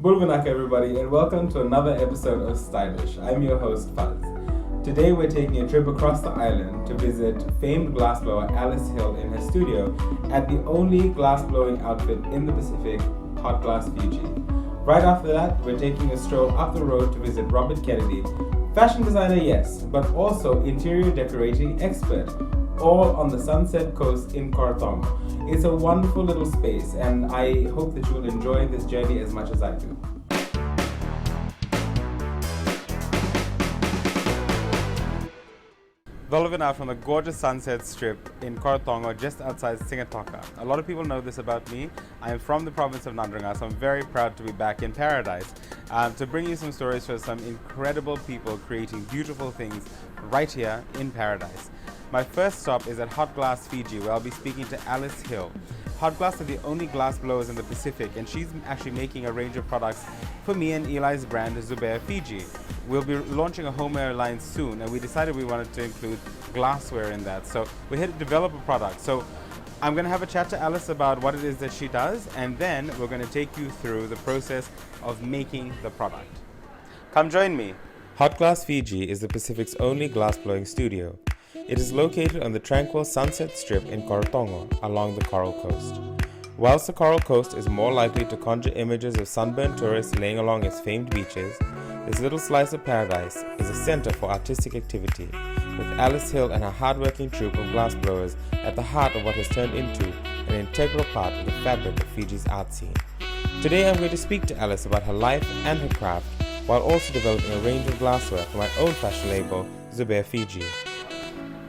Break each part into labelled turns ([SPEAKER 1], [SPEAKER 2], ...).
[SPEAKER 1] Bulvanak everybody, and welcome to another episode of Stylish. I'm your host Fuzz. Today we're taking a trip across the island to visit famed glassblower Alice Hill in her studio at the only glassblowing outfit in the Pacific, Hot Glass Fiji. Right after that, we're taking a stroll up the road to visit Robert Kennedy, fashion designer yes, but also interior decorating expert, all on the Sunset Coast in Korotogo. It's a wonderful little space, and I hope that you will enjoy this journey as much as I do. Volvina from the gorgeous Sunset Strip in Korotogo, just outside Singatoka. A lot of people know this about me. I am from the province of Nandringa, so I'm very proud to be back in paradise to bring you some stories for some incredible people creating beautiful things right here in paradise. My first stop is at Hot Glass Fiji, where I'll be speaking to Alice Hill. Hot Glass are the only glass blowers in the Pacific, and she's actually making a range of products for me and Eli's brand, Zubair Fiji. We'll be launching a homeware line soon, and we decided we wanted to include glassware in that. So we're here to develop a product. So I'm going to have a chat to Alice about what it is that she does, and then we're going to take you through the process of making the product. Come join me. Hot Glass Fiji is the Pacific's only glassblowing studio. It is located on the tranquil Sunset Strip in Korotogo along the Coral Coast. Whilst the Coral Coast is more likely to conjure images of sunburned tourists laying along its famed beaches, this little slice of paradise is a center for artistic activity, with Alice Hill and her hardworking troupe of glassblowers at the heart of what has turned into an integral part of the fabric of Fiji's art scene. Today I'm going to speak to Alice about her life and her craft, while also developing a range of glassware for my own fashion label, Zubair Fiji.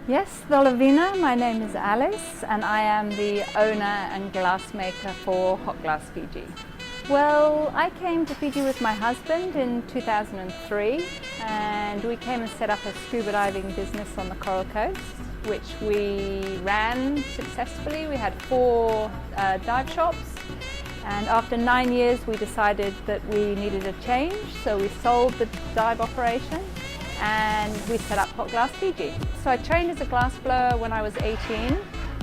[SPEAKER 2] Yes, Dolovina, my name is Alice and I am the owner and glassmaker for Hot Glass Fiji. Well, I came to Fiji with my husband in 2003 and we came and set up a scuba diving business on the Coral Coast, which we ran successfully. We had 4 dive shops, and after 9 years we decided that we needed a change, so we sold the dive operation and we set up Hot Glass Fiji. So I trained as a glassblower when I was 18.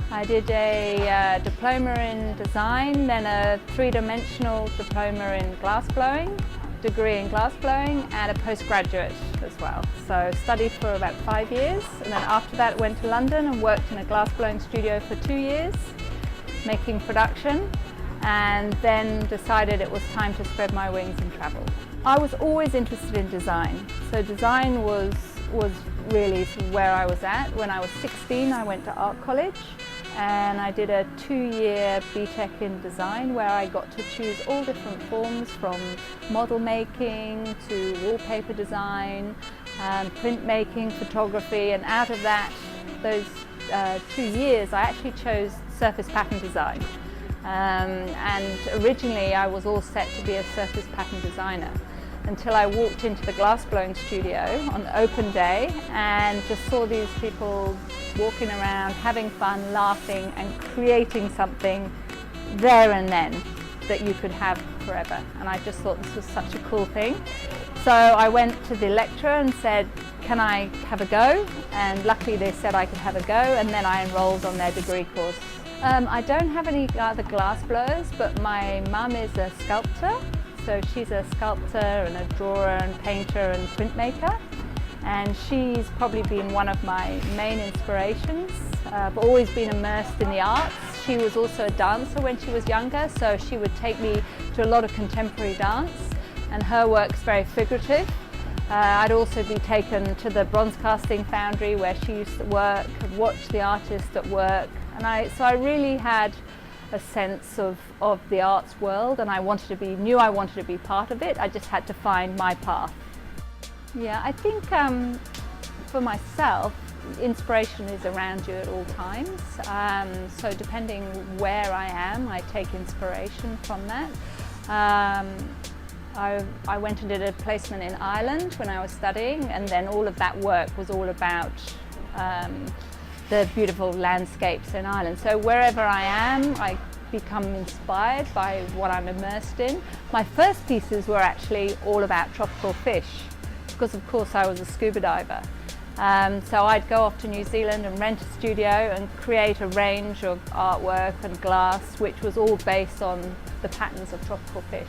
[SPEAKER 2] I did a diploma in design, then a 3-dimensional diploma in glassblowing, degree in glassblowing, and a postgraduate as well. So studied for about 5 years, and then after that went to London and worked in a glassblowing studio for 2 years, making production, and then decided it was time to spread my wings and travel. I was always interested in design, so design was really where I was at. When I was 16 I went to art college and I did a 2-year BTEC in design where I got to choose all different forms, from model making to wallpaper design, printmaking, photography, and out of that, those 2 years I actually chose surface pattern design. And originally I was all set to be a surface pattern designer until I walked into the glassblowing studio on open day and just saw these people walking around, having fun, laughing and creating something there and then that you could have forever. And I just thought this was such a cool thing. So I went to the lecturer and said, can I have a go? And luckily they said I could have a go, and then I enrolled on their degree course. I don't have any other glass blowers, but my mum is a sculptor. So she's a sculptor and a drawer and painter and printmaker. And she's probably been one of my main inspirations. I've always been immersed in the arts. She was also a dancer when she was younger, so she would take me to a lot of contemporary dance, and her work's very figurative. I'd also be taken to the bronze casting foundry where she used to work, and watch the artists at work. And so I really had a sense of the arts world, and I knew I wanted to be part of it. I just had to find my path. Yeah, I think for myself, inspiration is around you at all times. So depending where I am, I take inspiration from that. I went and did a placement in Ireland when I was studying, and then all of that work was all about the beautiful landscapes in Ireland. So wherever I am, I become inspired by what I'm immersed in. My first pieces were actually all about tropical fish, because of course I was a scuba diver. So I'd go off to New Zealand and rent a studio and create a range of artwork and glass which was all based on the patterns of tropical fish.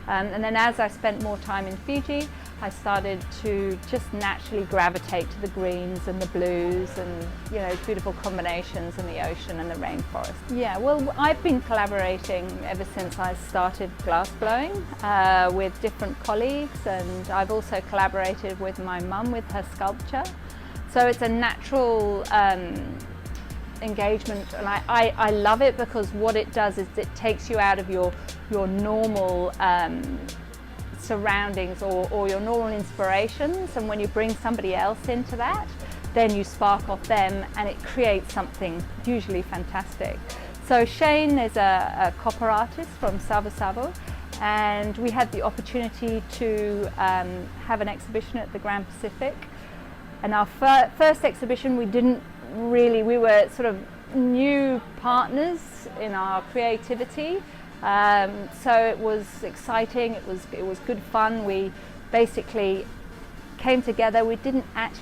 [SPEAKER 2] And then as I spent more time in Fiji, I started to just naturally gravitate to the greens and the blues and, you know, beautiful combinations in the ocean and the rainforest. Yeah, well, I've been collaborating ever since I started glass blowing with different colleagues, and I've also collaborated with my mum with her sculpture. So it's a natural engagement, and I love it because what it does is it takes you out of your normal surroundings or your normal inspirations, and when you bring somebody else into that, then you spark off them and it creates something usually fantastic. So Shane is a copper artist from Savo, and we had the opportunity to have an exhibition at the Grand Pacific. And our first exhibition, we were sort of new partners in our creativity. So it was exciting, it was good fun. We basically came together. We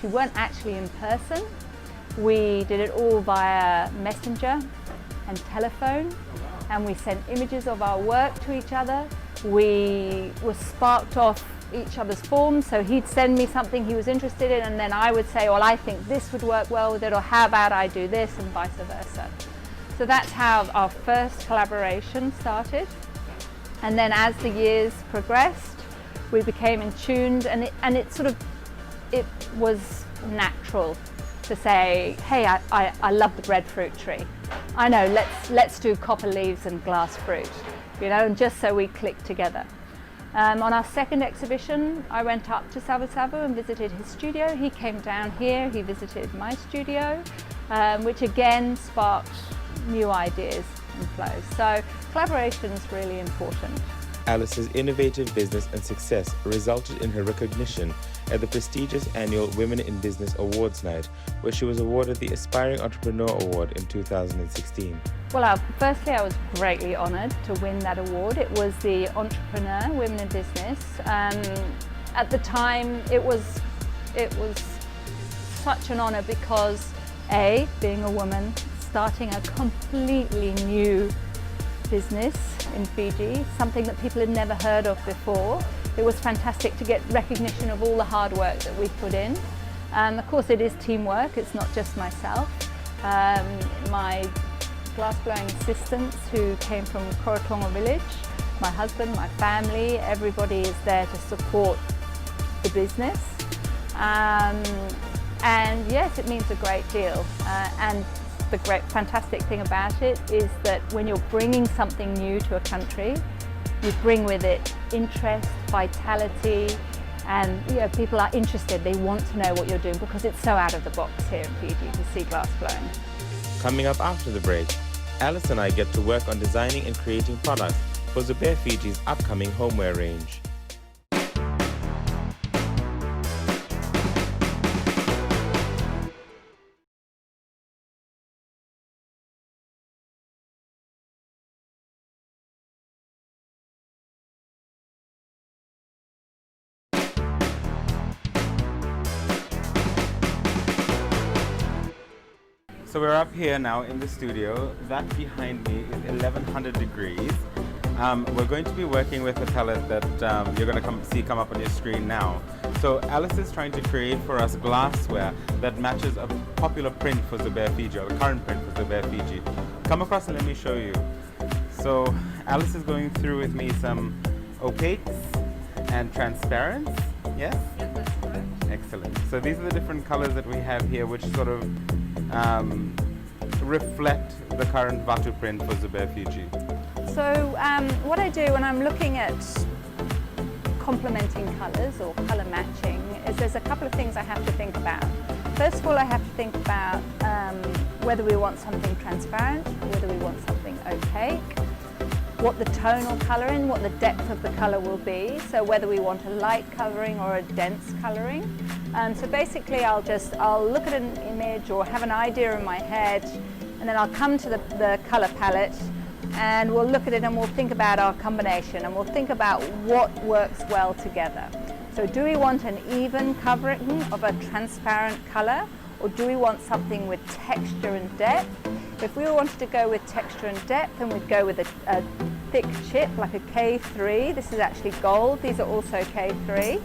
[SPEAKER 2] weren't actually in person. We did it all via messenger and telephone, and we sent images of our work to each other. We were sparked off each other's forms, so he'd send me something he was interested in, and then I would say, well, I think this would work well with it, or how about I do this, and vice versa. So that's how our first collaboration started. And then as the years progressed, we became in tuned, and it was natural to say, hey, I love the breadfruit tree. I know, let's do copper leaves and glass fruit, you know, and just so we clicked together. On our second exhibition, I went up to Savo and visited his studio. He came down here, he visited my studio, which again sparked new ideas and flows. So collaboration is really important.
[SPEAKER 3] Alice's innovative business and success resulted in her recognition at the prestigious annual Women in Business Awards Night, where she was awarded the Aspiring Entrepreneur Award in 2016.
[SPEAKER 2] Well, firstly, I was greatly honoured to win that award. It was the Entrepreneur Women in Business. At the time, it was such an honour because, A, being a woman, starting a completely new business in Fiji, something that people had never heard of before. It was fantastic to get recognition of all the hard work that we put in. Of course, it is teamwork, it's not just myself. My glass-blowing assistants who came from Korotogo village, my husband, my family, everybody is there to support the business. And yes, it means a great deal. And the fantastic thing about it is that when you're bringing something new to a country, you bring with it interest, vitality, and you know, people are interested. They want to know what you're doing because it's so out of the box here in Fiji to see glass blowing.
[SPEAKER 3] Coming up after the break, Alice and I get to work on designing and creating products for Zubair Fiji's upcoming homeware range.
[SPEAKER 1] So we're up here now in the studio. That behind me is 1100 degrees. We're going to be working with a palette that you're going to come up on your screen now. So Alice is trying to create for us glassware that matches a popular print for Zubair Fiji, or the current print for Zubair Fiji. Come across and let me show you. So Alice is going through with me some opaques and transparents. Yes?
[SPEAKER 2] Yes, that's correct.
[SPEAKER 1] Excellent. So these are the different colors that we have here, which sort of reflect the current Vatu print for Zubair Fiji.
[SPEAKER 2] So what I do when I'm looking at complementing colours or colour matching is there's a couple of things I have to think about. First of all, I have to think about whether we want something transparent, whether we want something opaque, what the tonal colouring, what the depth of the colour will be, so whether we want a light colouring or a dense colouring. So basically I'll look at an image or have an idea in my head, and then I'll come to the colour palette and we'll look at it and we'll think about our combination and we'll think about what works well together. So do we want an even covering of a transparent colour, or do we want something with texture and depth? If we wanted to go with texture and depth, then we'd go with a thick chip, like a K3. This is actually gold. These are also K3.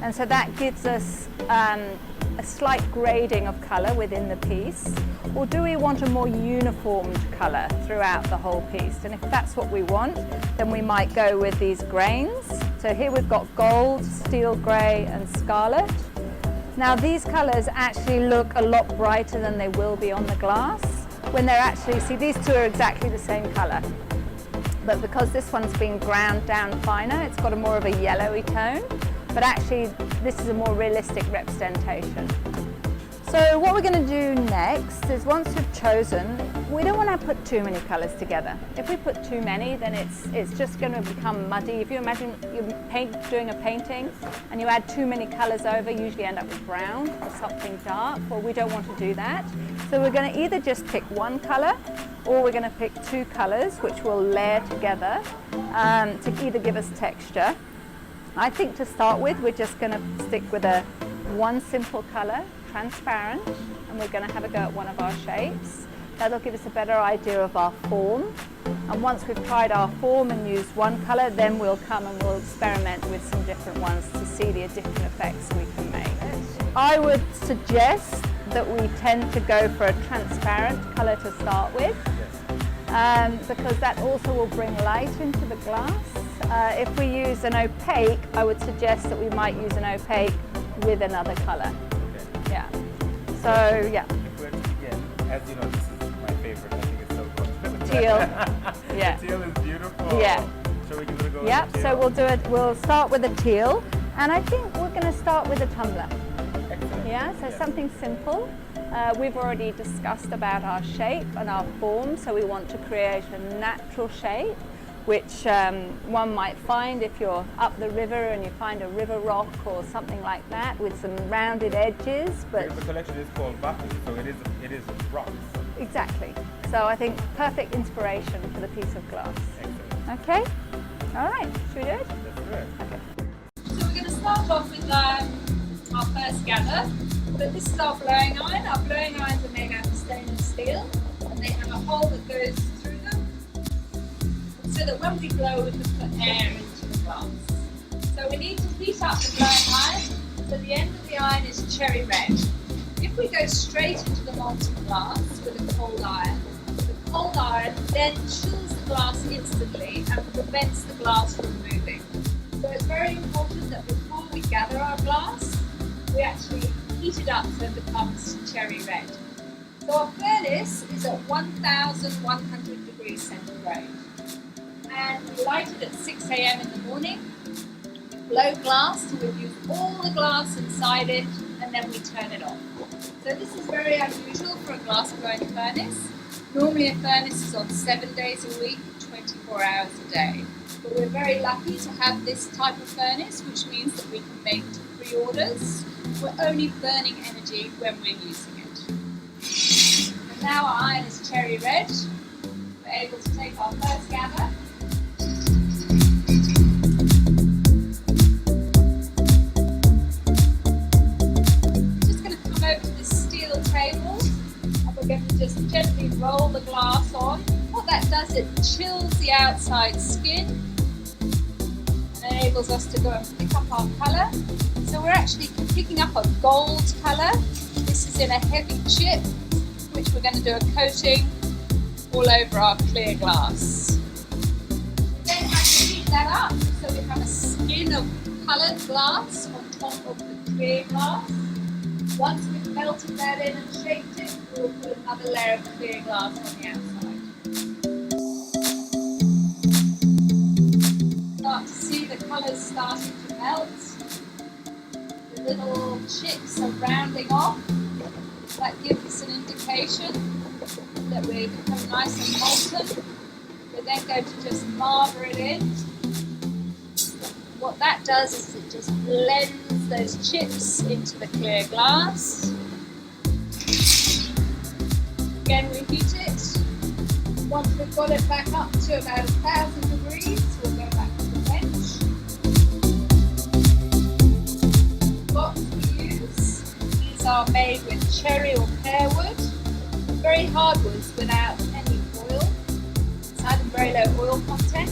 [SPEAKER 2] And so that gives us a slight grading of colour within the piece. Or do we want a more uniformed colour throughout the whole piece? And if that's what we want, then we might go with these grains. So here we've got gold, steel grey and scarlet. Now these colours actually look a lot brighter than they will be on the glass when they're actually, see, these two are exactly the same colour. But because this one's been ground down finer, it's got a more of a yellowy tone. But actually, this is a more realistic representation. So what we're going to do next is, once we've chosen, we don't want to put too many colours together. If we put too many, then it's just going to become muddy. If you imagine you're doing a painting and you add too many colours over, you usually end up with brown or something dark. Well, we don't want to do that. So we're going to either just pick one colour, or we're going to pick two colours which will layer together to either give us texture. I think to start with, we're just going to stick with one simple colour, transparent, and we're going to have a go at one of our shapes. That'll give us a better idea of our form. And once we've tried our form and used one colour, then we'll come and we'll experiment with some different ones to see the different effects we can make. I would suggest that we tend to go for a transparent colour to start with, because that also will bring light into the glass. If we use an opaque, I would suggest that we might use an opaque with another colour. Okay. Yeah. So, yeah.
[SPEAKER 1] Where to begin? As you know, this is my favourite. I think it's so cool.
[SPEAKER 2] Teal. Yeah.
[SPEAKER 1] The teal is beautiful.
[SPEAKER 2] Yeah.
[SPEAKER 1] Shall we give it a go?
[SPEAKER 2] Yep. So we'll do it. We'll start with a teal, and I think we're going to start with a tumbler.
[SPEAKER 1] Excellent.
[SPEAKER 2] Yeah. So something simple. We've already discussed about our shape and our form, so we want to create a natural shape, which one might find if you're up the river and you find a river rock or something like that with some rounded edges. But
[SPEAKER 1] the collection is called Batu, so it is rocks.
[SPEAKER 2] Exactly. So I think perfect inspiration for the piece of glass.
[SPEAKER 1] Excellent.
[SPEAKER 2] Okay. All right. Should we do it?
[SPEAKER 1] Let's do it.
[SPEAKER 2] Okay.
[SPEAKER 4] So we're going to start off with our first gather. But this is our blowing iron. Our blowing irons are made out of stainless steel, and they have a hole that goes through them, so that when we blow, we can put air into the glass. So we need to heat up the blowing iron, so the end of the iron is cherry red. If we go straight into the molten glass with a cold iron, the cold iron then chills the glass instantly and prevents the glass from moving. So it's very important that before we gather our glass, we actually heat it up so it becomes cherry red. So our furnace is at 1,100 degrees centigrade. And we light it at 6 a.m. in the morning. We blow glass till we've used all the glass inside it, and then we turn it off. So this is very unusual for a glass blowing furnace. Normally a furnace is on 7 days a week, 24 hours a day. But we're very lucky to have this type of furnace, which means that we can make pre-orders. We're only burning energy when we're using it. And now our iron is cherry red. We're able to take our first gather. Just going to come over to this steel table, and we're going to just gently roll the glass on. What that does, it chills the outside skin and enables us to go and pick up our colour. So we're actually picking up a gold colour. This is in a heavy chip, which we're going to do a coating all over our clear glass. We then have to heat that up, so we have a skin of coloured glass on top of the clear glass. Once we've melted that in and shaped it, we'll put another layer of clear glass on the outside. Start to see the colours starting to melt. Little chips are rounding off. That gives us an indication that we're becoming nice and molten. We're then going to just marble it in. What that does is it just blends those chips into the clear glass. Again, we heat it. Once we've got it back up to about 1,000 degrees, we'll go back to the bench. Box we use, these are made with cherry or pear wood, very hard woods without any oil. It's had a very low oil content,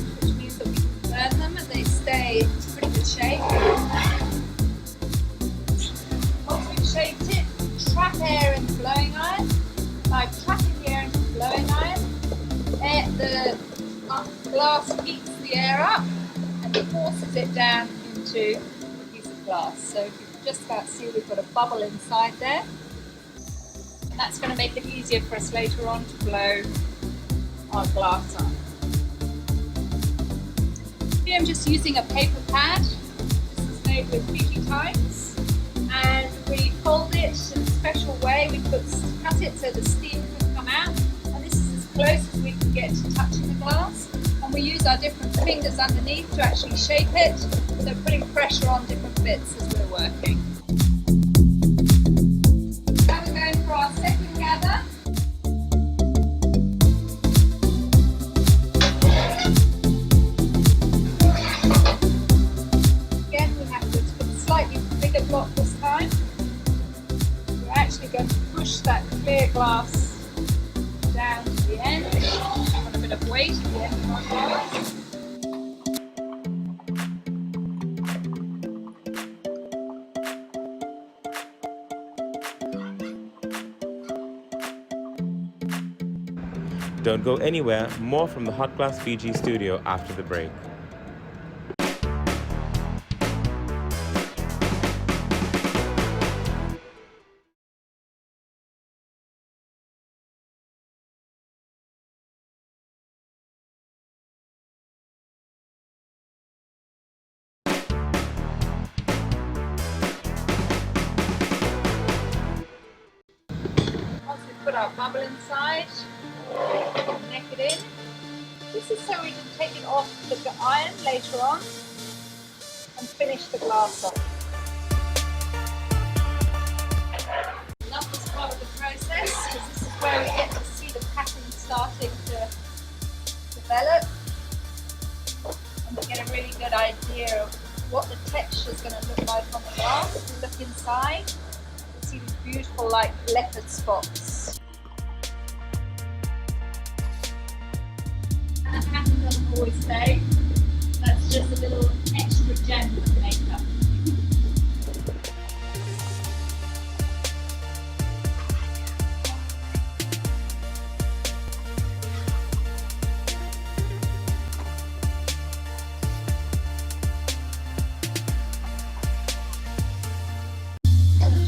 [SPEAKER 4] shape. Once we've shaped it, trap air in the blowing iron. By trapping the air into the blowing iron, the glass heats the air up and forces it down into a piece of glass. So you can just about see we've got a bubble inside there. And that's going to make it easier for us later on to blow our glass on. Here I'm just using a paper pad. This is made with Fiji ties, and we fold it in a special way. We cut it so the steam can come out, and this is as close as we can get to touching the glass. And we use our different fingers underneath to actually shape it, so putting pressure on different bits as we're working. Now we're going for our second gather. Again, we have to put a slightly bigger block this time. We're actually going to push that clear glass down to the end. Put a bit of weight at the end of our glass.
[SPEAKER 3] Don't go anywhere, more from the Hot Glass Fiji studio after the break.
[SPEAKER 4] Once we've put our bubble inside, neck it in. This is so we can take it off the iron later on and finish the glass off. I love this part of the process because this is where we get to see the pattern starting to develop, and we get a really good idea of what the texture is going to look like on the glass. We look inside, we see these beautiful like leopard spots. And the pattern doesn't always stay. That's just a little extra gem for the makeup.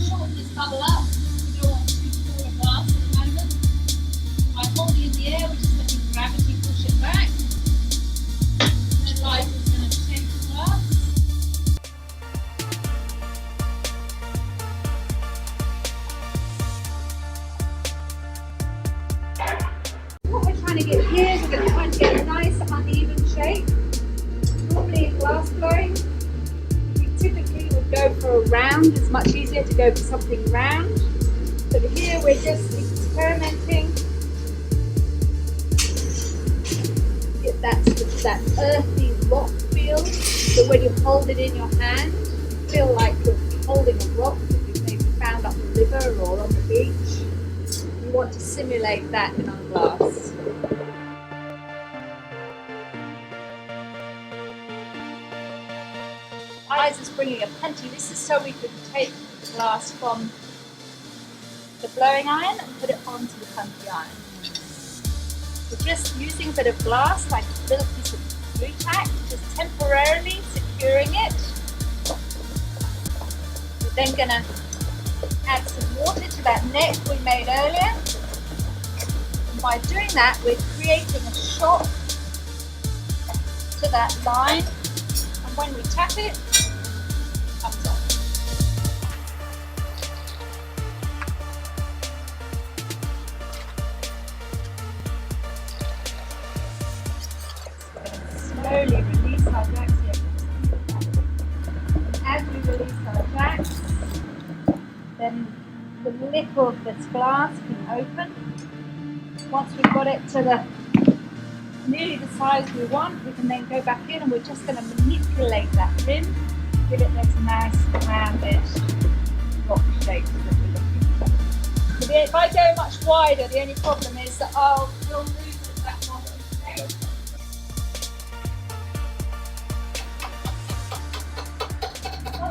[SPEAKER 4] Shorten this bubble up. We don't want too tall a glass at the moment. By holding in the air, we're just letting gravity push it back. And then light is going to shape the glass. What we're trying to get here is we're trying to get a nice uneven shape. Normally in glass blowing, we typically would go for a round. It's much easier to go for something round. But here we're just experimenting. Get that earthy rock feel. So when you hold it in your hand, you feel like you're holding a rock that you've maybe found up the river or on the beach. We want to simulate that in our glass. Eyes is bringing a punty. This is so we can take the glass from the blowing iron and put it onto the punty iron. We're just using a bit of glass, like a little piece of glue tack, just temporarily securing it. We're then going to add some water to that net we made earlier. And by doing that, we're creating a shot to that line. And when we tap it, it comes off. Slowly release our jacks here. As we release our jacks, then the lip of this glass can open. Once we've got it to the nearly the size we want, we can then go back in and we're just going to manipulate that rim, give it this nice rounded rock shape that we're looking for. So if I go much wider, the only problem is that we'll lose that bottom shape.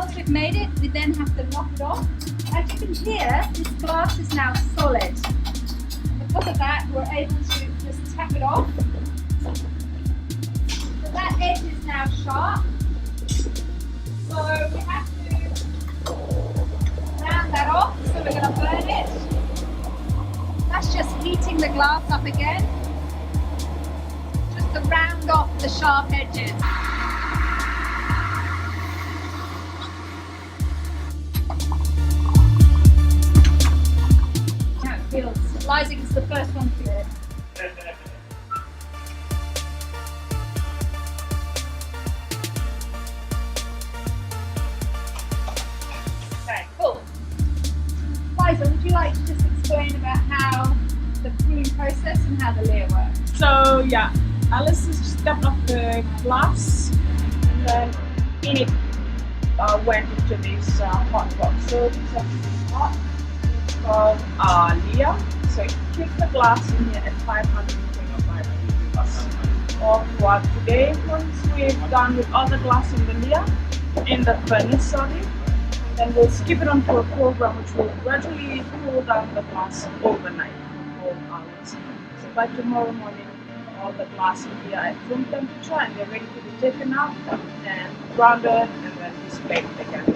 [SPEAKER 4] once we've made it, we then have to knock it off. As you can hear, this glass is now solid. Because of that, we're able to just tap it off. So that edge is now sharp. So we have to round that off, so we're going to burn it. That's just heating the glass up again, just to round off the sharp edges. How it feels. Liza's the first one to do it. Okay, cool. Liza, would you like to just explain about how the brewing process and how the layer works?
[SPEAKER 5] So yeah, Alice has stepped off the glass and then in it went into this hot box. So this is hot. It's called layer. So it keeps the glass in here at 525 degrees. Or throughout today, once we're done with all the glass in the layer, in the furnace, sorry, then we'll skip it onto a program which will gradually cool down the glass overnight for 4 hours. So by tomorrow morning, all the glass will be at room temperature and they're ready to be taken out and grounded and then displayed again.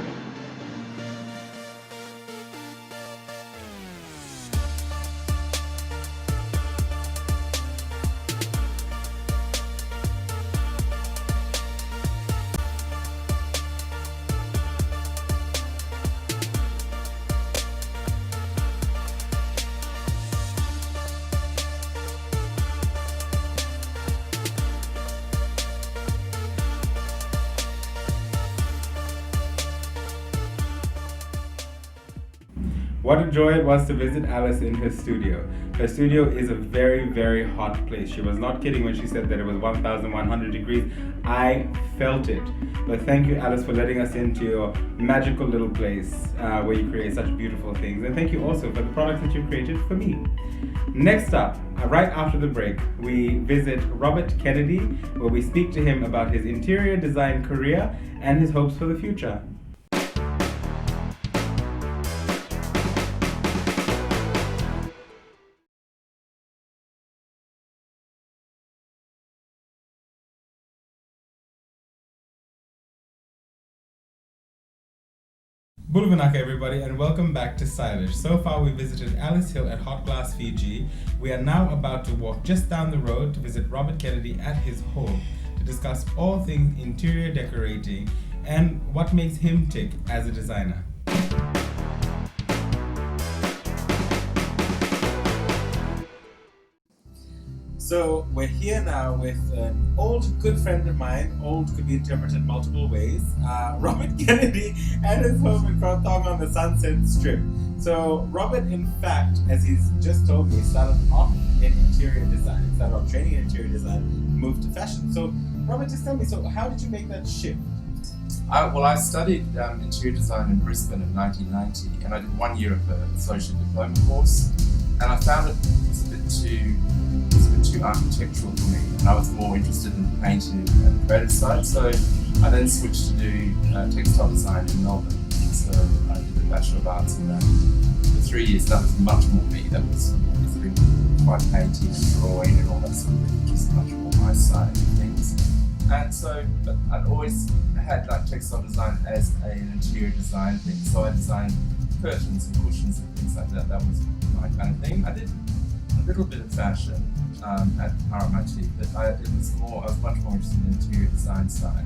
[SPEAKER 1] What a joy it was to visit Alice in her studio. Her studio is a very, very hot place. She was not kidding when she said that it was 1,100 degrees. I felt it. But thank you, Alice, for letting us into your magical little place where you create such beautiful things. And thank you also for the products that you created for me. Next up, right after the break, we visit Robert Kennedy, where we speak to him about his interior design career and his hopes for the future. Bulvanaka everybody, and welcome back to Stylish. So far we visited Alice Hill at Hot Glass Fiji. We are now about to walk just down the road to visit Robert Kennedy at his home to discuss all things interior decorating and what makes him tick as a designer. So we're here now with an old good friend of mine. Old could be interpreted multiple ways. Robert Kennedy at his home in Korotogo on the Sunset Strip. So Robert, in fact, as he's just told me, started off in interior design, started off training in interior design, moved to fashion. So Robert, just tell me, so how did you make that shift?
[SPEAKER 6] Well, I studied interior design in Brisbane in 1990, and I did 1 year of a associate diploma course, and I found it was a bit too architectural for me, and I was more interested in painting and the creative side. So I then switched to do textile design in Melbourne. So I did a Bachelor of Arts in that. For 3 years, that was much more me. That was quite painting and drawing and all that sort of thing, which is much more my side of things. And so, but I'd always had like textile design as an interior design thing. So I designed curtains and cushions and things like that. That was my kind of thing. I did a little bit of fashion at RMIT, but I was much more interested in the interior design side.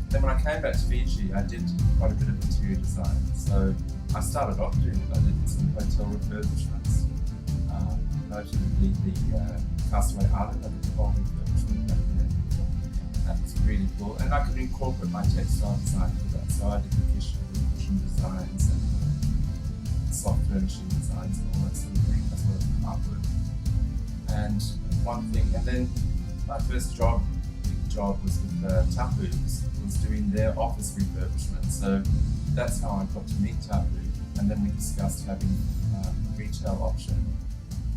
[SPEAKER 6] Then when I came back to Fiji, I did quite a bit of interior design. So I started off doing it. I did some hotel refurbishments, notably the Castaway Island. I did the whole refurbishment back then. That was really cool, and I could incorporate my textile design into that. So I did the cushion designs and soft furnishing designs and all that sort of thing, as well as artwork. And one thing, and then my first big job was with Tapu's, was doing their office refurbishment. So that's how I got to meet Tapu, and then we discussed having a retail option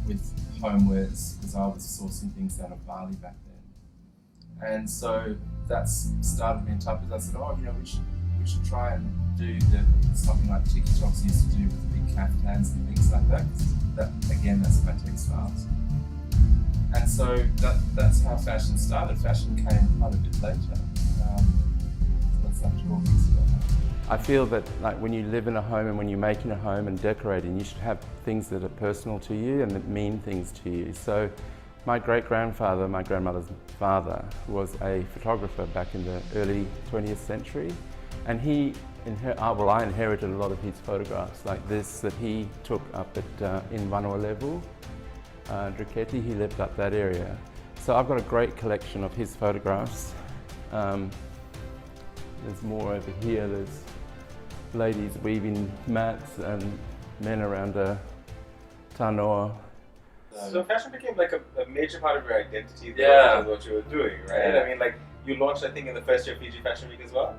[SPEAKER 6] with homewares, because I was sourcing things out of Bali back then. And so that's started me in Tapu's. I said, we should we should try and do something like TikToks used to do with big caftans and things like that. 'Cause that's my textiles. And so that's how fashion started. Fashion came quite a bit later. So that's like 12 years ago.
[SPEAKER 7] I feel that like when you live in a home and when you're making a home and decorating, you should have things that are personal to you and that mean things to you. So my great-grandfather, my grandmother's father, was a photographer back in the early 20th century. And I inherited a lot of his photographs like this that he took up at in Vanuatu, Driketi. He lived up that area. So I've got a great collection of his photographs. There's more over here. There's ladies weaving mats and men around a tanoa.
[SPEAKER 1] So fashion became like a major part of your identity.
[SPEAKER 6] Yeah.
[SPEAKER 1] What you were doing, right?
[SPEAKER 6] Yeah.
[SPEAKER 1] I mean, like you launched, I think, in the first year of Fiji Fashion Week as well.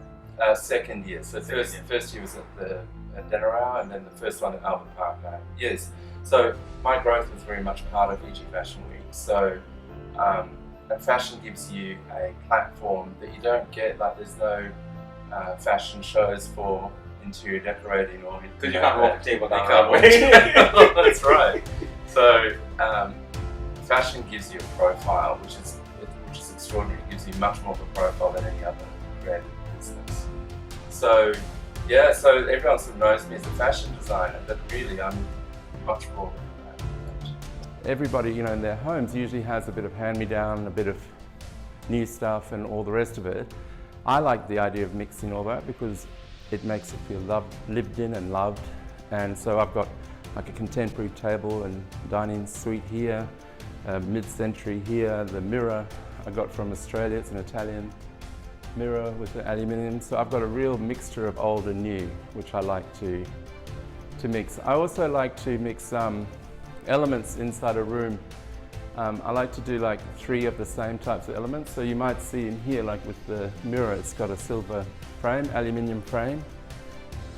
[SPEAKER 6] Second year. So first year was at Denarau, and then the first one at Albert Park. Yes. So my growth was very much part of Fiji Fashion Week. So and fashion gives you a platform that you don't get. Like there's no fashion shows for interior decorating or
[SPEAKER 1] Because you can't walk the table down.
[SPEAKER 6] You can't walk the table. That's right. So fashion gives you a profile, which is extraordinary. It gives you much more of a profile than any other creative business. So yeah, so everyone sort of knows me as a fashion designer, but really I'm much more than that.
[SPEAKER 7] Everybody, you know, in their homes usually has a bit of hand-me-down, a bit of new stuff and all the rest of it. I like the idea of mixing all that because it makes it feel lived in and loved. And so I've got like a contemporary table and dining suite here, mid-century here, the mirror I got from Australia. It's an Italian mirror with the aluminium. So I've got a real mixture of old and new, which I like to mix. I also like to mix elements inside a room. I like to do like 3 of the same types of elements. So you might see in here, like with the mirror, it's got a silver frame, aluminium frame.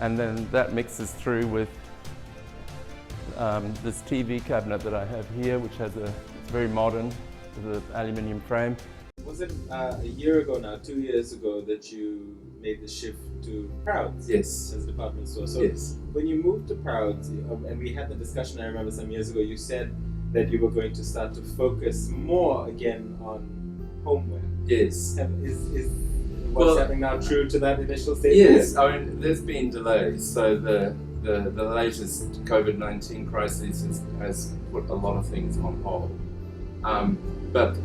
[SPEAKER 7] And then that mixes through with this TV cabinet that I have here, which has it's very modern, with an aluminium frame.
[SPEAKER 1] Was it a year ago now, 2 years ago, that you made the shift to Prouds?
[SPEAKER 6] Yes.
[SPEAKER 1] As a department store. So
[SPEAKER 6] Yes.
[SPEAKER 1] when you moved to Prouds, and we had the discussion, I remember some years ago, you said that you were going to start to focus more again on homeware.
[SPEAKER 6] Yes.
[SPEAKER 1] Is what's happening now true to that initial statement?
[SPEAKER 6] Yes, I mean, there's been delays. So the latest COVID-19 crisis has put a lot of things on hold. But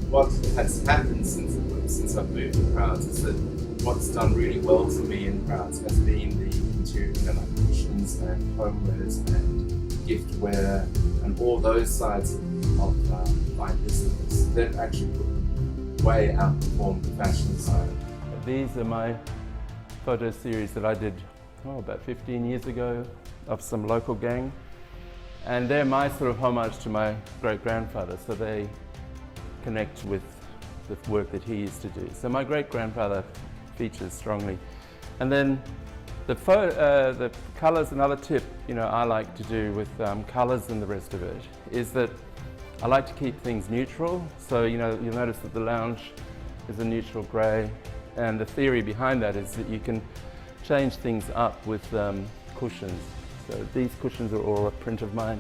[SPEAKER 6] what has happened since I've moved to Prouds is that what's done really well for me in Prouds has been the interior, like cushions and homewares and giftware and all those sides of my business. They've actually way outperformed the fashion side.
[SPEAKER 7] These are my photo series that I did about 15 years ago of some local gang. And they're my sort of homage to my great-grandfather, so they connect with the work that he used to do. So my great-grandfather features strongly. And then the colours, another tip I like to do with colours and the rest of it, is that I like to keep things neutral. So you'll notice that the lounge is a neutral grey, and the theory behind that is that you can change things up with cushions. So these cushions are all a print of mine,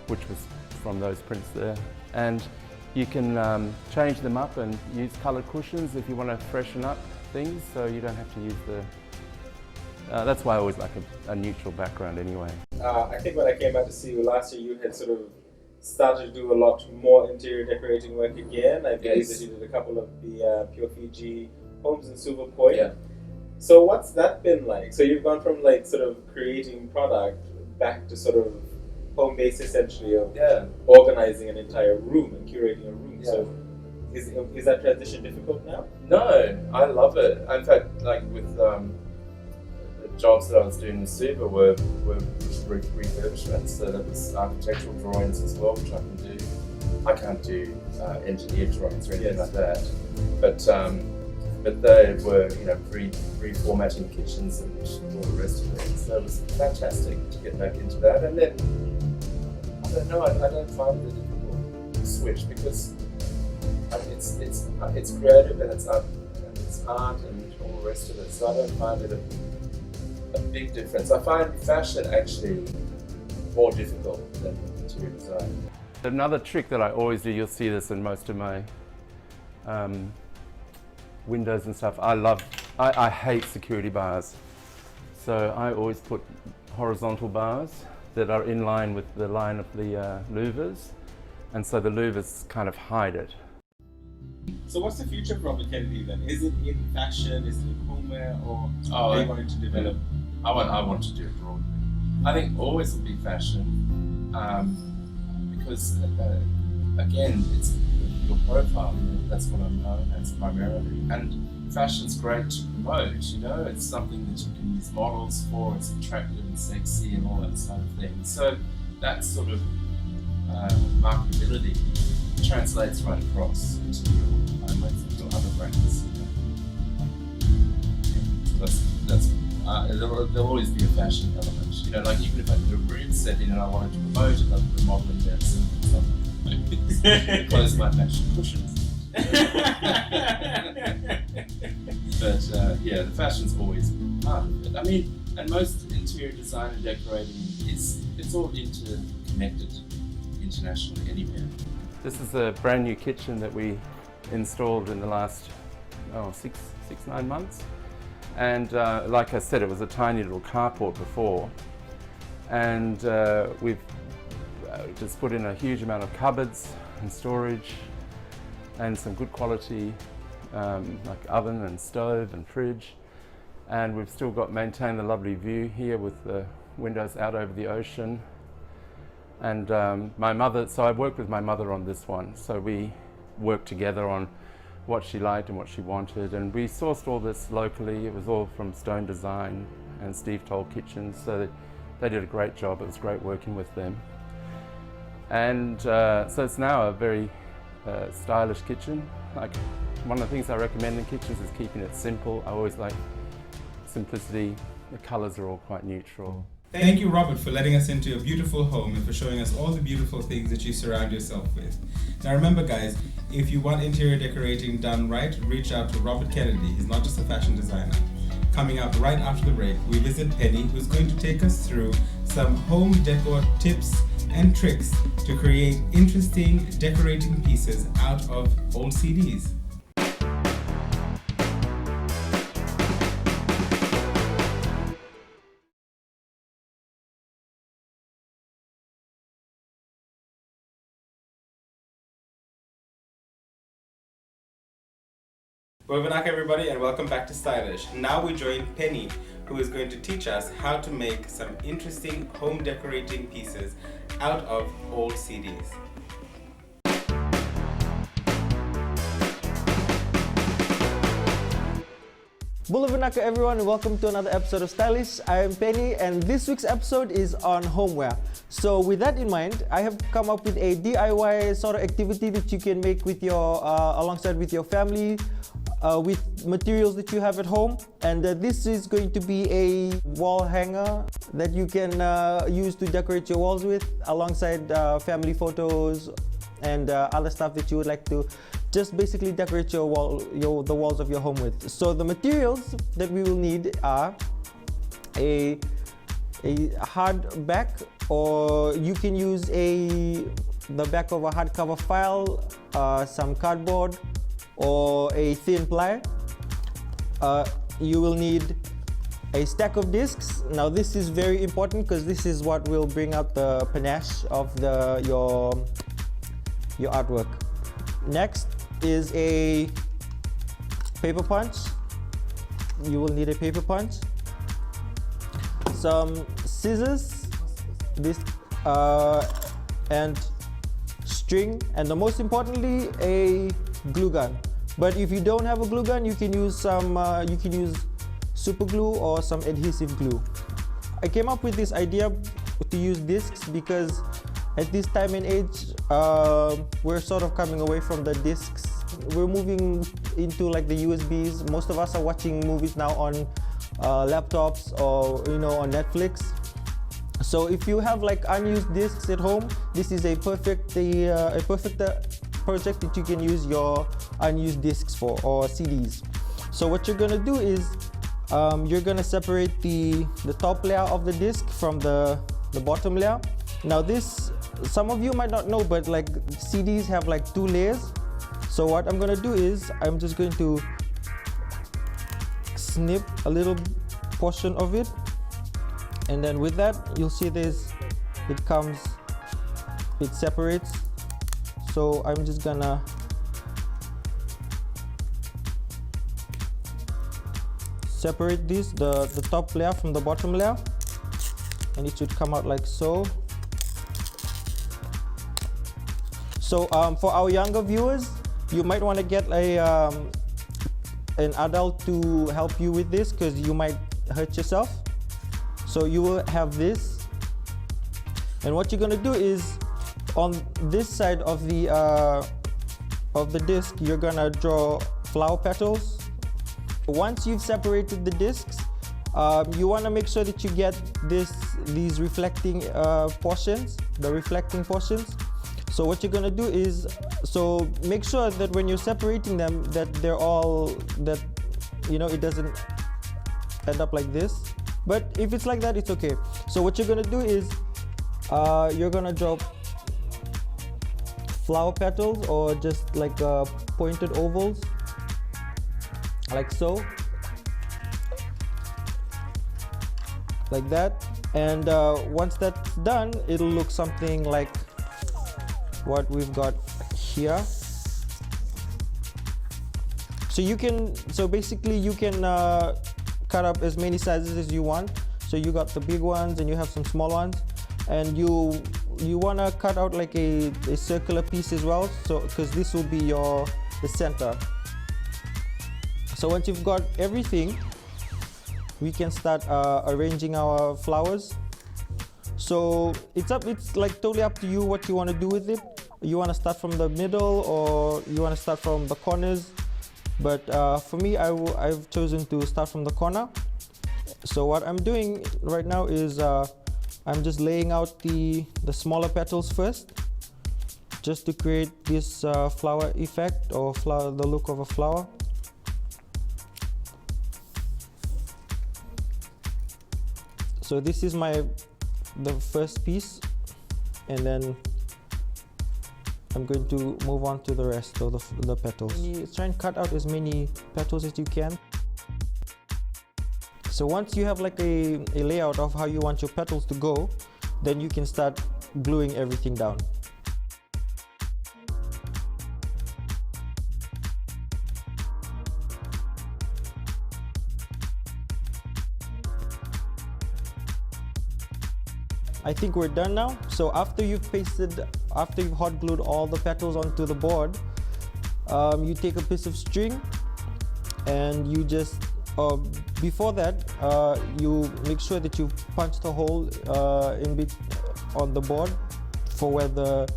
[SPEAKER 7] which was from those prints there. And you can change them up and use coloured cushions if you want to freshen up things, so you don't have to use that's why I always like a neutral background anyway.
[SPEAKER 1] I think when I came out to see you last year, you had sort of started to do a lot more interior decorating work again. I believe that you did a couple of the Pure Fiji homes in Suva Point.
[SPEAKER 6] Yeah.
[SPEAKER 1] So what's that been like? So you've gone from like sort of creating product back to sort of home base essentially of organizing an entire room and curating a room.
[SPEAKER 6] Yeah.
[SPEAKER 1] So is that transition difficult now?
[SPEAKER 6] No, I love it. In fact, like with the jobs that I was doing in Suva were refurbishments, so that was architectural drawings as well, which I can do. I can't do engineered drawings or anything like that, but they were reformatting kitchens and all the rest of it. So it was fantastic to get back into that. And then I don't know, I don't find it difficult to switch because it's creative and it's art and all the rest of it, so I don't find it a big difference. I find fashion actually more difficult than interior design.
[SPEAKER 7] Another trick that I always do, you'll see this in most of my windows and stuff. I hate security bars. So I always put horizontal bars that are in line with the line of the louvers. And so the louvers kind of hide it.
[SPEAKER 1] So what's the future of Robert Kennedy then? Is it in fashion, is it in homeware, or
[SPEAKER 6] Oh,
[SPEAKER 1] are you wanting to develop?
[SPEAKER 6] I want to do it broadly. I think always will be fashion, because again, it's your profile. You know, that's what I'm known as primarily, and fashion's great to promote. You know, it's something that you can use models for. It's attractive and sexy and all that sort of thing. So that sort of marketability translates right across into your homewares and your other brands. You know? So that's there'll always be a fashion element. You know, like even if I did a room setting and I wanted to promote it, I'd put a model in there and something. Close my fashion cushions. But yeah, the fashion's always part of it. I mean, and most interior design and decorating it's all interconnected internationally anywhere.
[SPEAKER 7] This is a brand new kitchen that we installed in the last 9 months. And like I said, it was a tiny little carport before. And we've just put in a huge amount of cupboards and storage and some good quality like oven and stove and fridge. And we've still maintained the lovely view here with the windows out over the ocean. And my mother, so I worked with my mother on this one. So we worked together on what she liked and what she wanted. And we sourced all this locally. It was all from Stone Design and Steve Toll Kitchens. So they did a great job. It was great working with them. And so it's now a very stylish kitchen. Like one of the things I recommend in kitchens is keeping it simple. I always like simplicity. The colors are all quite neutral.
[SPEAKER 1] Thank you, Robert, for letting us into your beautiful home and for showing us all the beautiful things that you surround yourself with. Now remember guys, if you want interior decorating done right, reach out to Robert Kennedy. He's not just a fashion designer. Coming up right after the break, we visit Penny, who's going to take us through some home decor tips and tricks to create interesting decorating pieces out of old CDs. Welcome back everybody and welcome back to Stylish. Now we join Penny, who is going to teach us how to make some interesting home decorating pieces out of old CDs.
[SPEAKER 8] Bulavanaka everyone and welcome to another episode of Stylish. I am Penny and this week's episode is on homeware. So with that in mind, I have come up with a DIY sort of activity that you can make with your alongside with your family, with materials that you have at home. And this is going to be a wall hanger that you can use to decorate your walls with, alongside family photos and other stuff that you would like to just basically decorate the walls of your home with. So the materials that we will need are a hard back, or you can use the back of a hardcover file, some cardboard, or a thin ply. You will need a stack of discs. Now this is very important because this is what will bring out the panache of your artwork. Next is a paper punch. You will need a paper punch, some scissors, and string, and the most importantly, a glue gun. But if you don't have a glue gun, you can use super glue or some adhesive glue. I came up with this idea to use discs because at this time and age, we're sort of coming away from the discs. We're moving into like the USBs. Most of us are watching movies now on laptops or on Netflix. So if you have like unused discs at home, this is a perfect project that you can use your unused discs for, or CDs. So what you're gonna do is you're gonna separate the top layer of the disc from the bottom layer. Now this, some of you might not know, but like CDs have like 2 layers. So what I'm gonna do is I'm just going to snip a little portion of it, and then with that you'll see it separates. So I'm just gonna separate this, the top layer from the bottom layer, and it should come out like so. So for our younger viewers, you might want to get an adult to help you with this because you might hurt yourself. So you will have this, and what you're gonna do is on this side of the disc, you're gonna draw flower petals. Once you've separated the discs, you want to make sure that you get these reflecting portions, the reflecting portions. So what you're gonna do is, so make sure that when you're separating them, that they're all, that it doesn't end up like this. But if it's like that, it's okay. So what you're gonna do is you're gonna draw flower petals, or just like pointed ovals, like so, like that. And once that's done, it'll look something like what we've got here. So basically you can cut up as many sizes as you want. So you got the big ones and you have some small ones, and you want to cut out like a circular piece as well, so because this will be the center. So once you've got everything, we can start arranging our flowers. So it's like totally up to you what you want to do with it. You want to start from the middle, or you want to start from the corners. But for me, I've chosen to start from the corner. So what I'm doing right now is I'm just laying out the smaller petals first, just to create this flower effect, or the look of a flower. So this is the first piece, and then I'm going to move on to the rest of the petals. Try and cut out as many petals as you can. So once you have like a layout of how you want your petals to go, then you can start gluing everything down. I think we're done now. So after you've hot glued all the petals onto the board, you take a piece of string, and you just, before that, you make sure that you punch the hole on the board for where the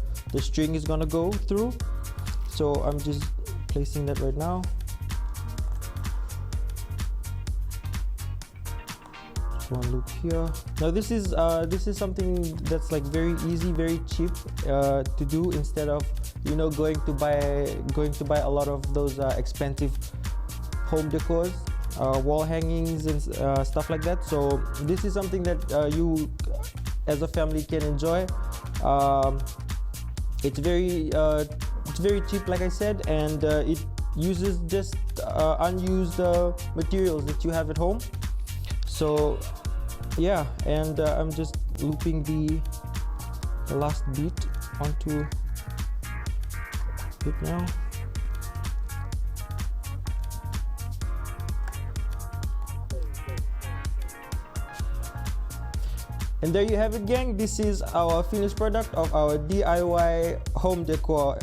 [SPEAKER 8] string is gonna go through. So I'm just placing that right now. One loop here. Now this is something that's like very easy, very cheap to do, instead of going to buy a lot of those expensive home decors, wall hangings and stuff like that. So this is something that you as a family can enjoy. It's very cheap, like I said, and it uses just unused materials that you have at home. So yeah, and I'm just looping the last beat onto it now. And there you have it, gang. This is our finished product of our DIY home decor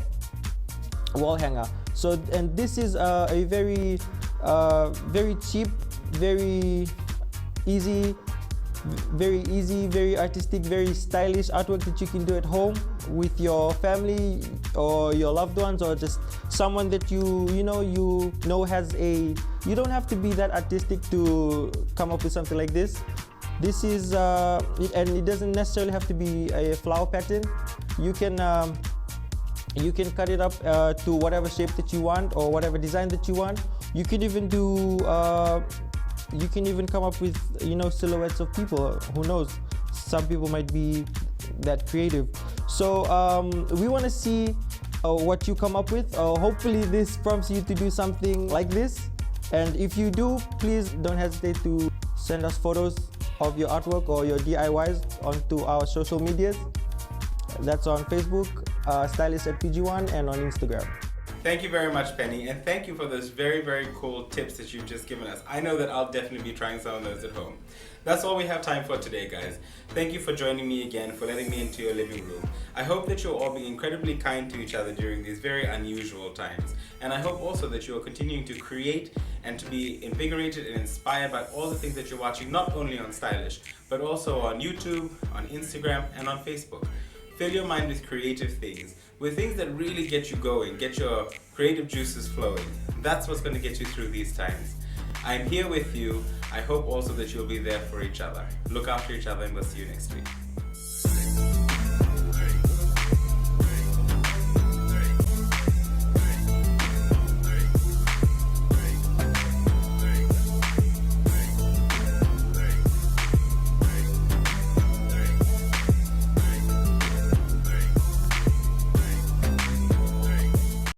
[SPEAKER 8] wall hanger. So, and this is a very cheap, very easy, very artistic, very stylish artwork that you can do at home with your family or your loved ones, or just someone that you know has a. You don't have to be that artistic to come up with something like this. This is and it doesn't necessarily have to be a flower pattern. You can cut it up to whatever shape that you want, or whatever design that you want, You can even do you can even come up with, you know, silhouettes of people. Who knows, some people might be that creative. So we want to see what you come up with. Hopefully this prompts you to do something like this, and if you do, please don't hesitate to send us photos of your artwork or your DIYs onto our social medias. That's on Facebook, stylist@PG1, and on Instagram.
[SPEAKER 1] Thank you very much, Penny, and thank you for those very, very cool tips that you've just given us. I know that I'll definitely be trying some of those at home. That's all we have time for today, guys. Thank you for joining me again, for letting me into your living room. I hope that you'll all be incredibly kind to each other during these very unusual times. And I hope also that you are continuing to create and to be invigorated and inspired by all the things that you're watching, not only on Stylish, but also on YouTube, on Instagram, and on Facebook. Fill your mind with creative things, with things that really get you going, get your creative juices flowing. That's what's going to get you through these times. I'm here with you. I hope also that you'll be there for each other. Look after each other, and we'll see you next week.